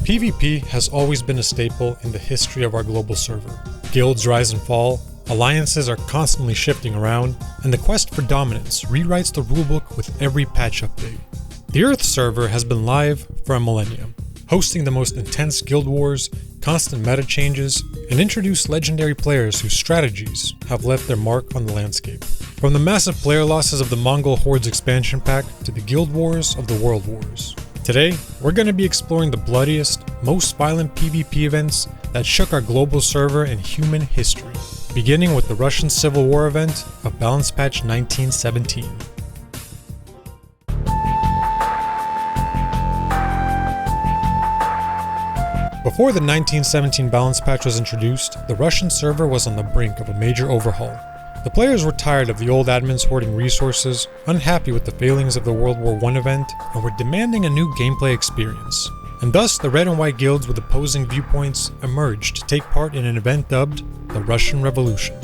PvP has always been a staple in the history of our global server. Guilds rise and fall, alliances are constantly shifting around, and the quest for dominance rewrites the rulebook with every patch update. The Earth server has been live for a millennium, hosting the most intense guild wars, constant meta changes, and introduced legendary players whose strategies have left their mark on the landscape. From the massive player losses of the Mongol Hordes expansion pack to the guild wars of the world wars. Today, we're going to be exploring the bloodiest, most violent PvP events that shook our global server and human history, beginning with the Russian Civil War event of Balance Patch 1917. Before the 1917 balance patch was introduced, the Russian server was on the brink of a major overhaul. The players were tired of the old admins hoarding resources, unhappy with the failings of the World War I event, and were demanding a new gameplay experience. And thus, the red and white guilds with opposing viewpoints emerged to take part in an event dubbed the Russian Revolution.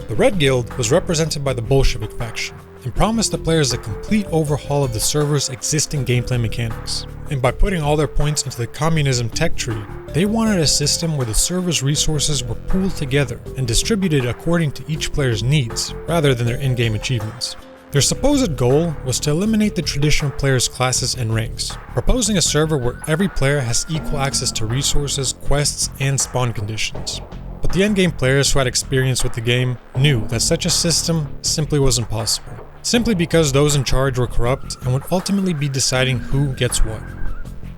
The Red Guild was represented by the Bolshevik faction, and promised the players a complete overhaul of the server's existing gameplay mechanics. And by putting all their points into the communism tech tree, they wanted a system where the server's resources were pooled together and distributed according to each player's needs, rather than their in-game achievements. Their supposed goal was to eliminate the traditional players' classes and ranks, proposing a server where every player has equal access to resources, quests, and spawn conditions. But the endgame players who had experience with the game knew that such a system simply wasn't possible, simply because those in charge were corrupt and would ultimately be deciding who gets what.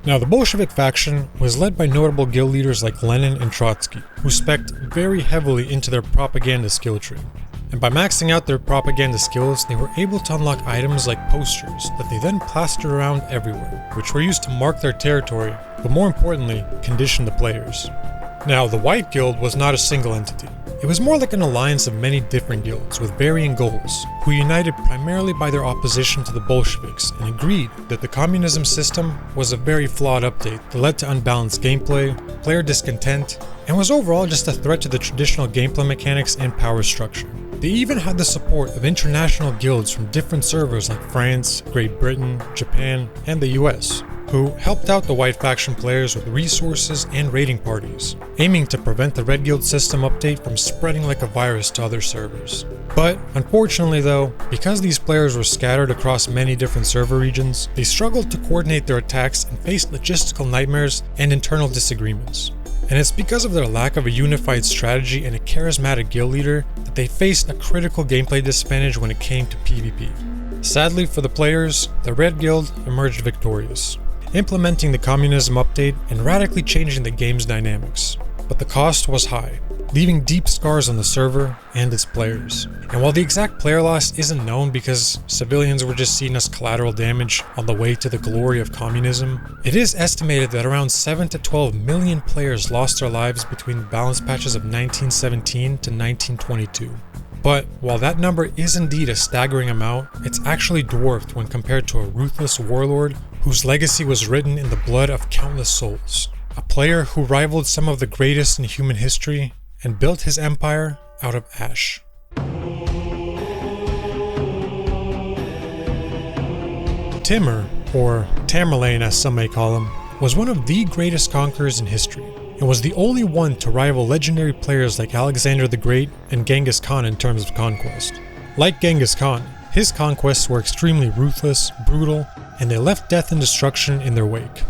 Now, the Bolshevik faction was led by notable guild leaders like Lenin and Trotsky, who spec'd very heavily into their propaganda skill tree. And by maxing out their propaganda skills, they were able to unlock items like posters that they then plastered around everywhere, which were used to mark their territory, but more importantly, condition the players. Now, the White Guild was not a single entity. It was more like an alliance of many different guilds with varying goals, who united primarily by their opposition to the Bolsheviks and agreed that the communism system was a very flawed update that led to unbalanced gameplay, player discontent, and was overall just a threat to the traditional gameplay mechanics and power structure. They even had the support of international guilds from different servers like France, Great Britain, Japan, and the US, who helped out the White faction players with resources and raiding parties, aiming to prevent the Red Guild system update from spreading like a virus to other servers. But unfortunately though, because these players were scattered across many different server regions, they struggled to coordinate their attacks and faced logistical nightmares and internal disagreements. And it's because of their lack of a unified strategy and a charismatic guild leader that they faced a critical gameplay disadvantage when it came to PvP. Sadly for the players, the Red Guild emerged victorious, implementing the communism update and radically changing the game's dynamics. But the cost was high, leaving deep scars on the server and its players. And while the exact player loss isn't known because civilians were just seen as collateral damage on the way to the glory of communism, it is estimated that around 7 to 12 million players lost their lives between the balance patches of 1917 to 1922. But while that number is indeed a staggering amount, it's actually dwarfed when compared to a ruthless warlord whose legacy was written in the blood of countless souls. A player who rivaled some of the greatest in human history and built his empire out of ash. Timur, or Tamerlane as some may call him, was one of the greatest conquerors in history, and was the only one to rival legendary players like Alexander the Great and Genghis Khan in terms of conquest. Like Genghis Khan, his conquests were extremely ruthless, brutal, and they left death and destruction in their wake.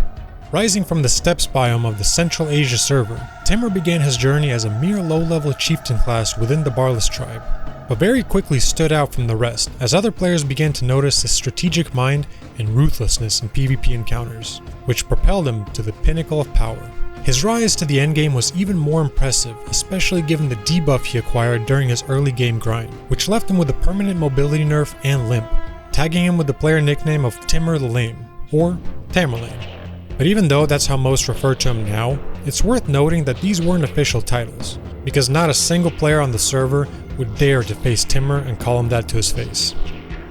Rising from the steppes biome of the Central Asia server, Timur began his journey as a mere low-level chieftain class within the Barlas tribe, but very quickly stood out from the rest as other players began to notice his strategic mind and ruthlessness in PvP encounters, which propelled him to the pinnacle of power. His rise to the endgame was even more impressive, especially given the debuff he acquired during his early game grind, which left him with a permanent mobility nerf and limp, tagging him with the player nickname of Timur the Lame, or Tamerlane. But even though that's how most refer to him now, it's worth noting that these weren't official titles, because not a single player on the server would dare to face Timur and call him that to his face.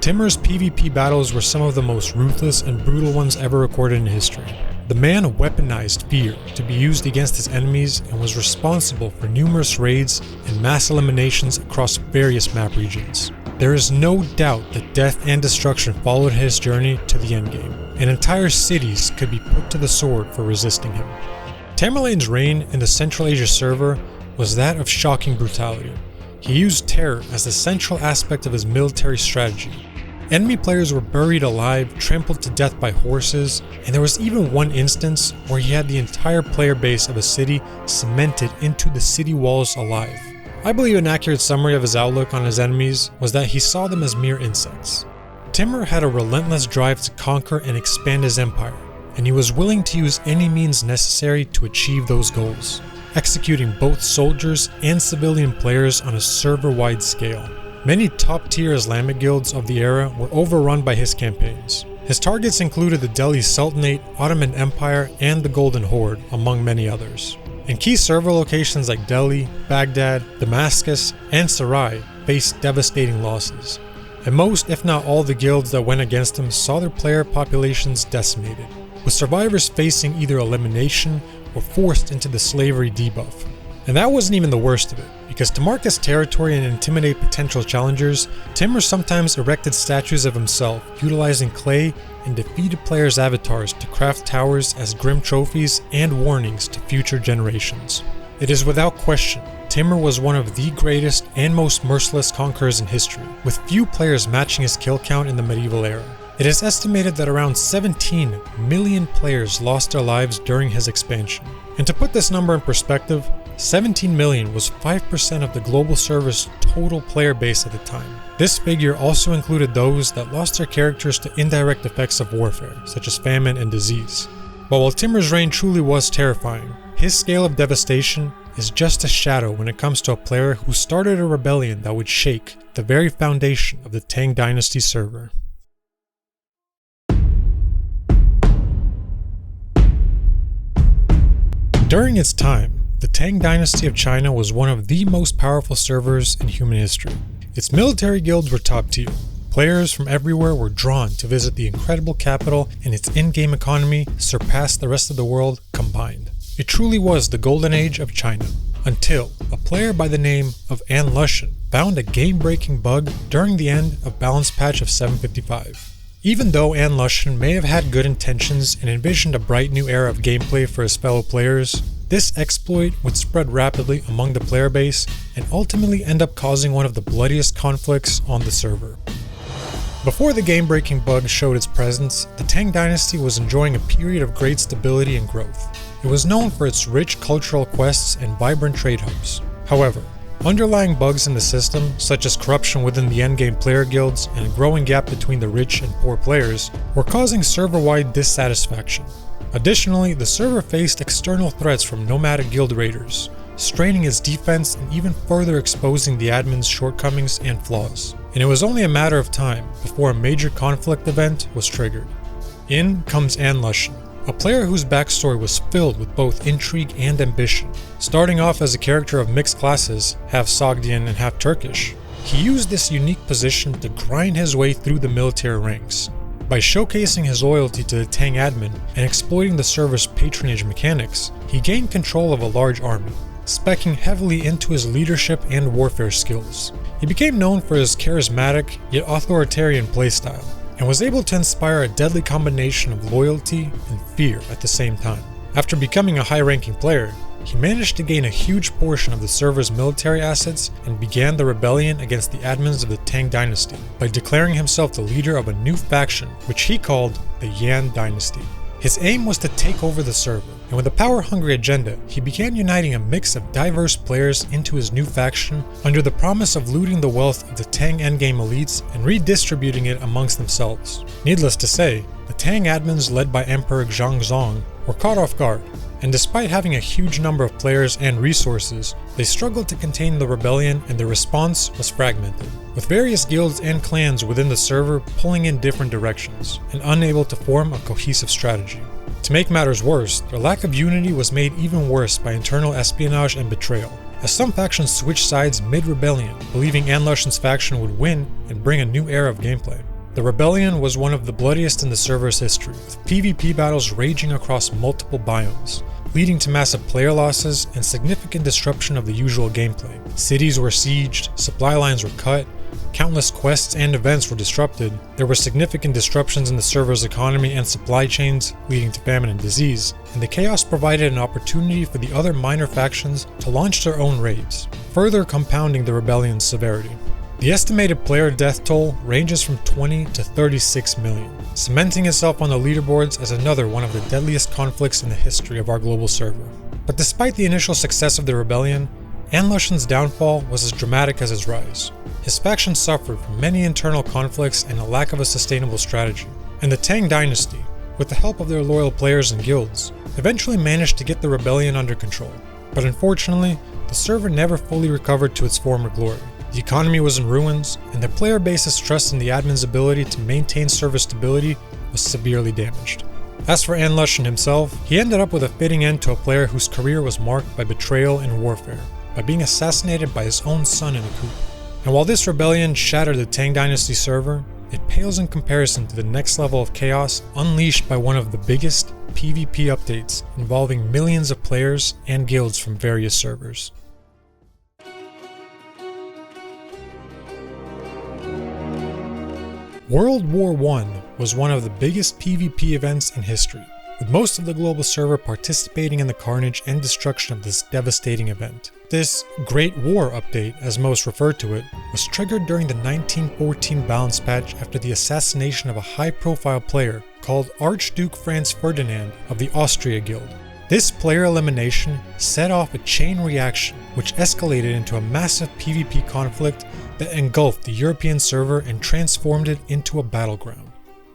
Timur's PvP battles were some of the most ruthless and brutal ones ever recorded in history. The man weaponized fear to be used against his enemies and was responsible for numerous raids and mass eliminations across various map regions. There is no doubt that death and destruction followed his journey to the endgame, and entire cities could be put to the sword for resisting him. Tamerlane's reign in the Central Asia server was that of shocking brutality. He used terror as the central aspect of his military strategy. Enemy players were buried alive, trampled to death by horses, and there was even one instance where he had the entire player base of a city cemented into the city walls alive. I believe an accurate summary of his outlook on his enemies was that he saw them as mere insects. Timur had a relentless drive to conquer and expand his empire, and he was willing to use any means necessary to achieve those goals, executing both soldiers and civilian players on a server-wide scale. Many top-tier Islamic guilds of the era were overrun by his campaigns. His targets included the Delhi Sultanate, Ottoman Empire, and the Golden Horde, among many others. And key server locations like Delhi, Baghdad, Damascus, and Sarai faced devastating losses. And most, if not all, the guilds that went against him saw their player populations decimated, with survivors facing either elimination or forced into the slavery debuff. And that wasn't even the worst of it, because to mark his territory and intimidate potential challengers, Timur sometimes erected statues of himself, utilizing clay and defeated players' avatars to craft towers as grim trophies and warnings to future generations. It is without question, Timur was one of the greatest and most merciless conquerors in history, with few players matching his kill count in the medieval era. It is estimated that around 17 million players lost their lives during his expansion. And to put this number in perspective, 17 million was 5% of the global server's total player base at the time. This figure also included those that lost their characters to indirect effects of warfare, such as famine and disease. But while Timur's reign truly was terrifying, his scale of devastation is just a shadow when it comes to a player who started a rebellion that would shake the very foundation of the Tang Dynasty server. During its time, the Tang Dynasty of China was one of the most powerful servers in human history. Its military guilds were top tier. Players from everywhere were drawn to visit the incredible capital, and its in-game economy surpassed the rest of the world combined. It truly was the golden age of China, until a player by the name of Lushan found a game-breaking bug during the end of balance patch of 755. Even though Lushan may have had good intentions and envisioned a bright new era of gameplay for his fellow players, this exploit would spread rapidly among the player base and ultimately end up causing one of the bloodiest conflicts on the server. Before the game-breaking bug showed its presence, the Tang Dynasty was enjoying a period of great stability and growth. It was known for its rich cultural quests and vibrant trade hubs. However, underlying bugs in the system, such as corruption within the endgame player guilds and a growing gap between the rich and poor players, were causing server-wide dissatisfaction. Additionally, the server faced external threats from nomadic guild raiders, straining its defense and even further exposing the admin's shortcomings and flaws. And it was only a matter of time before a major conflict event was triggered. In comes Lushan, a player whose backstory was filled with both intrigue and ambition. Starting off as a character of mixed classes, half Sogdian and half Turkish, he used this unique position to grind his way through the military ranks. By showcasing his loyalty to the Tang admin and exploiting the server's patronage mechanics, he gained control of a large army, speccing heavily into his leadership and warfare skills. He became known for his charismatic yet authoritarian playstyle, and was able to inspire a deadly combination of loyalty and fear at the same time. After becoming a high-ranking player, he managed to gain a huge portion of the server's military assets and began the rebellion against the admins of the Tang Dynasty by declaring himself the leader of a new faction, which he called the Yan Dynasty. His aim was to take over the server, and with a power-hungry agenda, he began uniting a mix of diverse players into his new faction under the promise of looting the wealth of the Tang endgame elites and redistributing it amongst themselves. Needless to say, the Tang admins led by Emperor Zhangzong were caught off guard, and despite having a huge number of players and resources, they struggled to contain the rebellion and the response was fragmented, with various guilds and clans within the server pulling in different directions and unable to form a cohesive strategy. To make matters worse, their lack of unity was made even worse by internal espionage and betrayal, as some factions switched sides mid-rebellion, believing Lushan's faction would win and bring a new era of gameplay. The rebellion was one of the bloodiest in the server's history, with PvP battles raging across multiple biomes, leading to massive player losses and significant disruption of the usual gameplay. Cities were sieged, supply lines were cut, Countless quests and events were disrupted, there were significant disruptions in the server's economy and supply chains, leading to famine and disease, and the chaos provided an opportunity for the other minor factions to launch their own raids, further compounding the rebellion's severity. The estimated player death toll ranges from 20 to 36 million, cementing itself on the leaderboards as another one of the deadliest conflicts in the history of our global server. But despite the initial success of the rebellion, Lushan's downfall was as dramatic as his rise. His faction suffered from many internal conflicts and a lack of a sustainable strategy, and the Tang dynasty, with the help of their loyal players and guilds, eventually managed to get the rebellion under control. But unfortunately, the server never fully recovered to its former glory. The economy was in ruins, and the player base's trust in the admin's ability to maintain server stability was severely damaged. As for Lushan himself, he ended up with a fitting end to a player whose career was marked by betrayal and warfare, by being assassinated by his own son in a coup. And while this rebellion shattered the Tang Dynasty server, it pales in comparison to the next level of chaos unleashed by one of the biggest PvP updates involving millions of players and guilds from various servers. World War I was one of the biggest PvP events in history, with most of the global server participating in the carnage and destruction of this devastating event. This Great War update, as most refer to it, was triggered during the 1914 balance patch after the assassination of a high-profile player called Archduke Franz Ferdinand of the Austria Guild. This player elimination set off a chain reaction which escalated into a massive PvP conflict that engulfed the European server and transformed it into a battleground.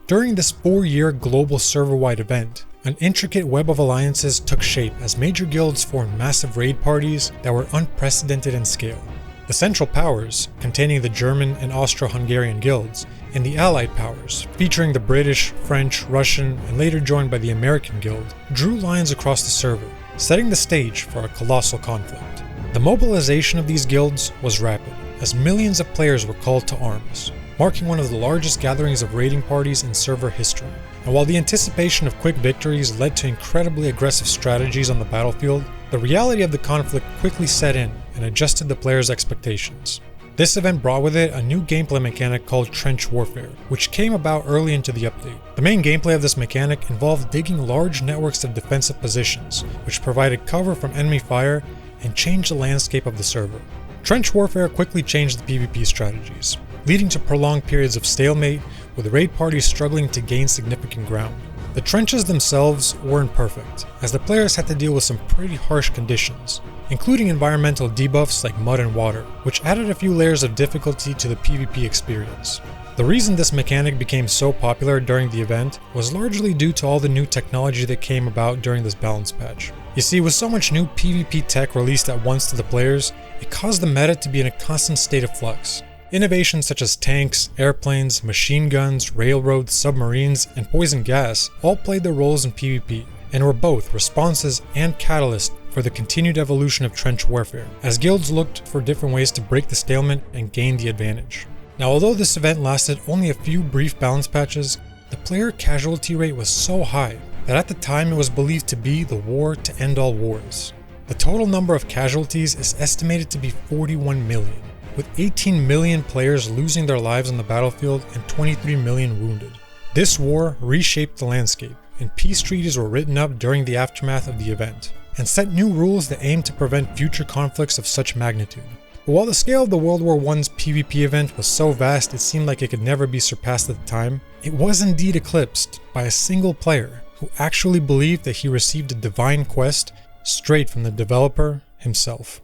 During this 4-year global server-wide event, an intricate web of alliances took shape as major guilds formed massive raid parties that were unprecedented in scale. The Central Powers, containing the German and Austro-Hungarian guilds, and the Allied Powers, featuring the British, French, Russian, and later joined by the American Guild, drew lines across the server, setting the stage for a colossal conflict. The mobilization of these guilds was rapid, as millions of players were called to arms, marking one of the largest gatherings of raiding parties in server history. And while the anticipation of quick victories led to incredibly aggressive strategies on the battlefield, the reality of the conflict quickly set in and adjusted the players' expectations. This event brought with it a new gameplay mechanic called Trench Warfare, which came about early into the update. The main gameplay of this mechanic involved digging large networks of defensive positions, which provided cover from enemy fire and changed the landscape of the server. Trench Warfare quickly changed the PvP strategies, leading to prolonged periods of stalemate, with raid parties struggling to gain significant ground. The trenches themselves weren't perfect, as the players had to deal with some pretty harsh conditions, including environmental debuffs like mud and water, which added a few layers of difficulty to the PvP experience. The reason this mechanic became so popular during the event was largely due to all the new technology that came about during this balance patch. You see, with so much new PvP tech released at once to the players, it caused the meta to be in a constant state of flux. Innovations such as tanks, airplanes, machine guns, railroads, submarines, and poison gas all played their roles in PvP, and were both responses and catalysts for the continued evolution of trench warfare, as guilds looked for different ways to break the stalemate and gain the advantage. Now, although this event lasted only a few brief balance patches, the player casualty rate was so high that at the time it was believed to be the war to end all wars. The total number of casualties is estimated to be 41 million, with 18 million players losing their lives on the battlefield and 23 million wounded. This war reshaped the landscape, and peace treaties were written up during the aftermath of the event, and set new rules that aimed to prevent future conflicts of such magnitude. But while the scale of the World War I's PvP event was so vast it seemed like it could never be surpassed at the time, it was indeed eclipsed by a single player who actually believed that he received a divine quest straight from the developer himself.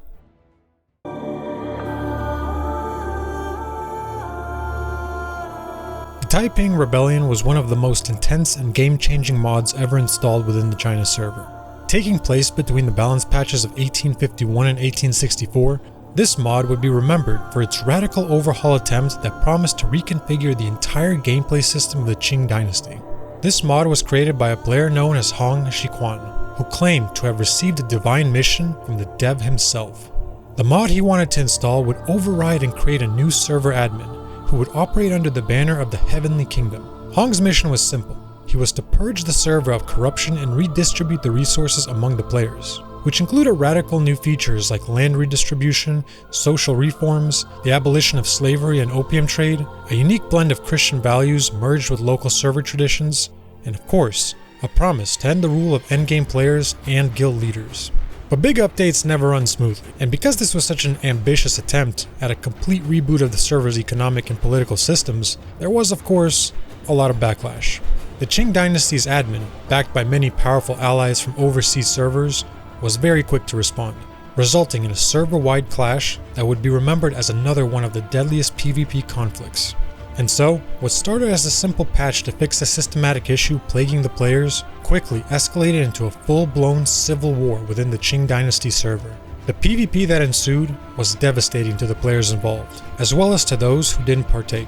The Taiping Rebellion was one of the most intense and game-changing mods ever installed within the China server. Taking place between the balance patches of 1851 and 1864, this mod would be remembered for its radical overhaul attempt that promised to reconfigure the entire gameplay system of the Qing dynasty. This mod was created by a player known as Hong Shiquan, who claimed to have received a divine mission from the dev himself. The mod he wanted to install would override and create a new server admin, who would operate under the banner of the Heavenly Kingdom. Hong's mission was simple. He was to purge the server of corruption and redistribute the resources among the players. which included radical new features like land redistribution, social reforms, the abolition of slavery and opium trade, a unique blend of Christian values merged with local server traditions, and of course, a promise to end the rule of endgame players and guild leaders. But big updates never run smoothly, and because this was such an ambitious attempt at a complete reboot of the server's economic and political systems, there was, of course, a lot of backlash. The Qing dynasty's admin, backed by many powerful allies from overseas servers, was very quick to respond, resulting in a server-wide clash that would be remembered as another one of the deadliest PvP conflicts. And so, what started as a simple patch to fix a systematic issue plaguing the players quickly escalated into a full-blown civil war within the Qing dynasty server. The PvP that ensued was devastating to the players involved, as well as to those who didn't partake.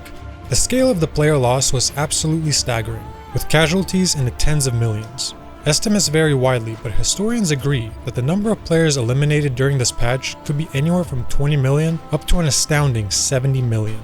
The scale of the player loss was absolutely staggering, with casualties in the tens of millions. Estimates vary widely, but historians agree that the number of players eliminated during this patch could be anywhere from 20 million up to an astounding 70 million.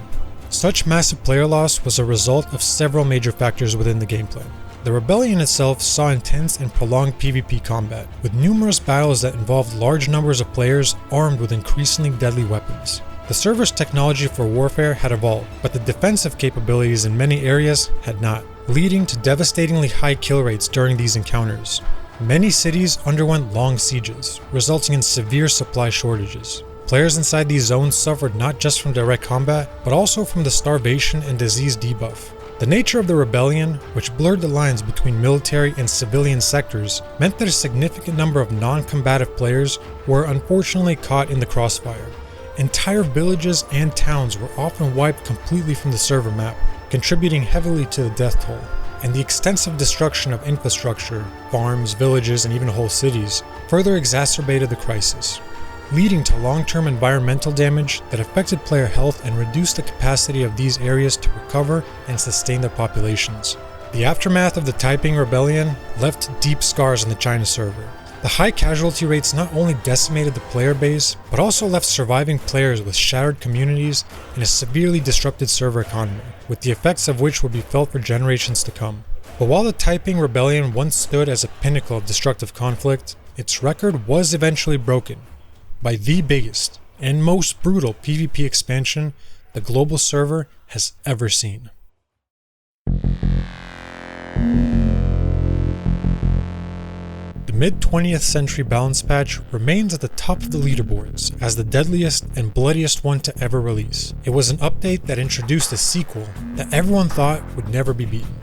Such massive player loss was a result of several major factors within the gameplay. The rebellion itself saw intense and prolonged PvP combat, with numerous battles that involved large numbers of players armed with increasingly deadly weapons. The server's technology for warfare had evolved, but the defensive capabilities in many areas had not, leading to devastatingly high kill rates during these encounters. Many cities underwent long sieges, resulting in severe supply shortages. Players inside these zones suffered not just from direct combat, but also from the starvation and disease debuff. The nature of the rebellion, which blurred the lines between military and civilian sectors, meant that a significant number of non-combative players were unfortunately caught in the crossfire. Entire villages and towns were often wiped completely from the server map, contributing heavily to the death toll. And the extensive destruction of infrastructure, farms, villages, and even whole cities further exacerbated the crisis, leading to long-term environmental damage that affected player health and reduced the capacity of these areas to recover and sustain their populations. The aftermath of the Taiping rebellion left deep scars on the China server. The high casualty rates not only decimated the player base, but also left surviving players with shattered communities and a severely disrupted server economy, with the effects of which would be felt for generations to come. But while the Taiping rebellion once stood as a pinnacle of destructive conflict, its record was eventually broken by the biggest and most brutal PvP expansion the global server has ever seen. The mid-20th century balance patch remains at the top of the leaderboards as the deadliest and bloodiest one to ever release. It was an update that introduced a sequel that everyone thought would never be beaten.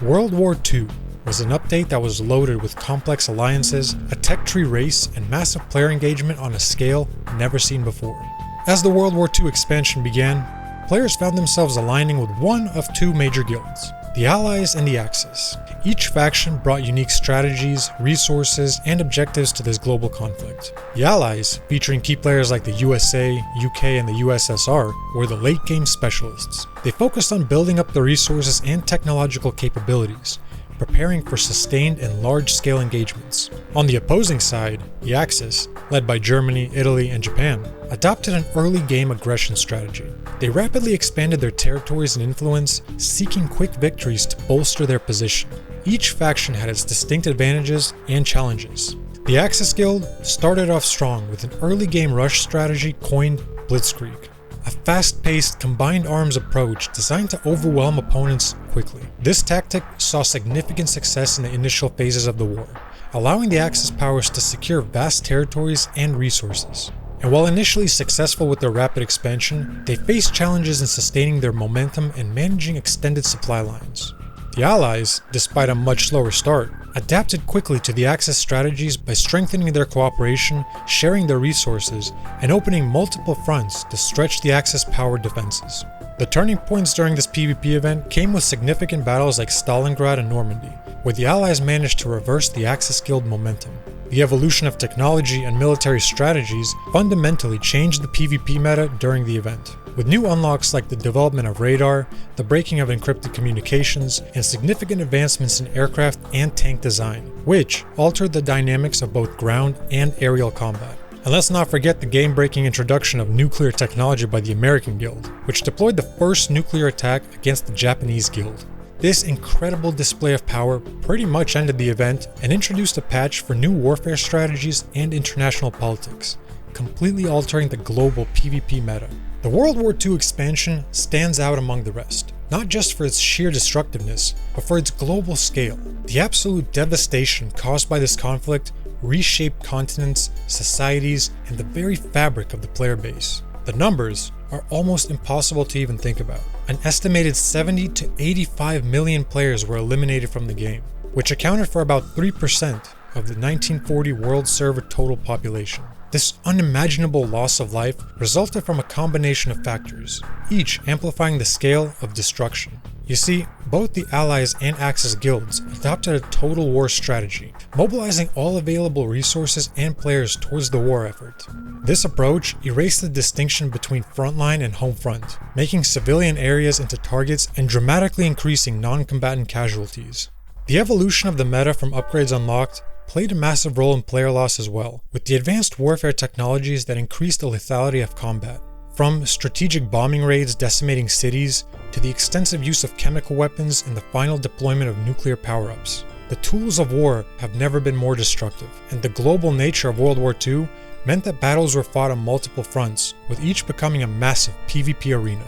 World War II was an update that was loaded with complex alliances, a tech tree race, and massive player engagement on a scale never seen before. As the World War II expansion began, players found themselves aligning with one of two major guilds, the Allies and the Axis. Each faction brought unique strategies, resources, and objectives to this global conflict. The Allies, featuring key players like the USA, UK, and the USSR, were the late-game specialists. They focused on building up the resources and technological capabilities, preparing for sustained and large-scale engagements. On the opposing side, the Axis, led by Germany, Italy, and Japan, adopted an early-game aggression strategy. They rapidly expanded their territories and influence, seeking quick victories to bolster their position. Each faction had its distinct advantages and challenges. The Axis Guild started off strong with an early-game rush strategy coined Blitzkrieg, a fast-paced, combined arms approach designed to overwhelm opponents quickly. This tactic saw significant success in the initial phases of the war, allowing the Axis powers to secure vast territories and resources. And while initially successful with their rapid expansion, they faced challenges in sustaining their momentum and managing extended supply lines. The Allies, despite a much slower start, adapted quickly to the Axis strategies by strengthening their cooperation, sharing their resources, and opening multiple fronts to stretch the Axis-powered defenses. The turning points during this PvP event came with significant battles like Stalingrad and Normandy, where the Allies managed to reverse the Axis Guild momentum. The evolution of technology and military strategies fundamentally changed the PvP meta during the event, with new unlocks like the development of radar, the breaking of encrypted communications, and significant advancements in aircraft and tank design, which altered the dynamics of both ground and aerial combat. And let's not forget the game-breaking introduction of nuclear technology by the American Guild, which deployed the first nuclear attack against the Japanese Guild. This incredible display of power pretty much ended the event and introduced a patch for new warfare strategies and international politics, completely altering the global PvP meta. The World War II expansion stands out among the rest, not just for its sheer destructiveness, but for its global scale. The absolute devastation caused by this conflict reshaped continents, societies, and the very fabric of the player base. The numbers are almost impossible to even think about. An estimated 70 to 85 million players were eliminated from the game, which accounted for about 3% of the 1940 world server total population. This unimaginable loss of life resulted from a combination of factors, each amplifying the scale of destruction. You see, both the Allies and Axis guilds adopted a total war strategy, mobilizing all available resources and players towards the war effort. This approach erased the distinction between frontline and home front, making civilian areas into targets and dramatically increasing non-combatant casualties. The evolution of the meta from upgrades unlocked played a massive role in player loss as well, with the advanced warfare technologies that increased the lethality of combat. From strategic bombing raids decimating cities, to the extensive use of chemical weapons and the final deployment of nuclear power-ups. The tools of war have never been more destructive, and the global nature of World War II meant that battles were fought on multiple fronts, with each becoming a massive PvP arena.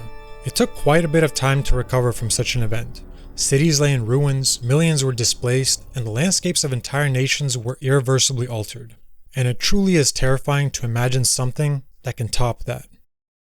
It took quite a bit of time to recover from such an event. Cities lay in ruins, millions were displaced, and the landscapes of entire nations were irreversibly altered. And it truly is terrifying to imagine something that can top that.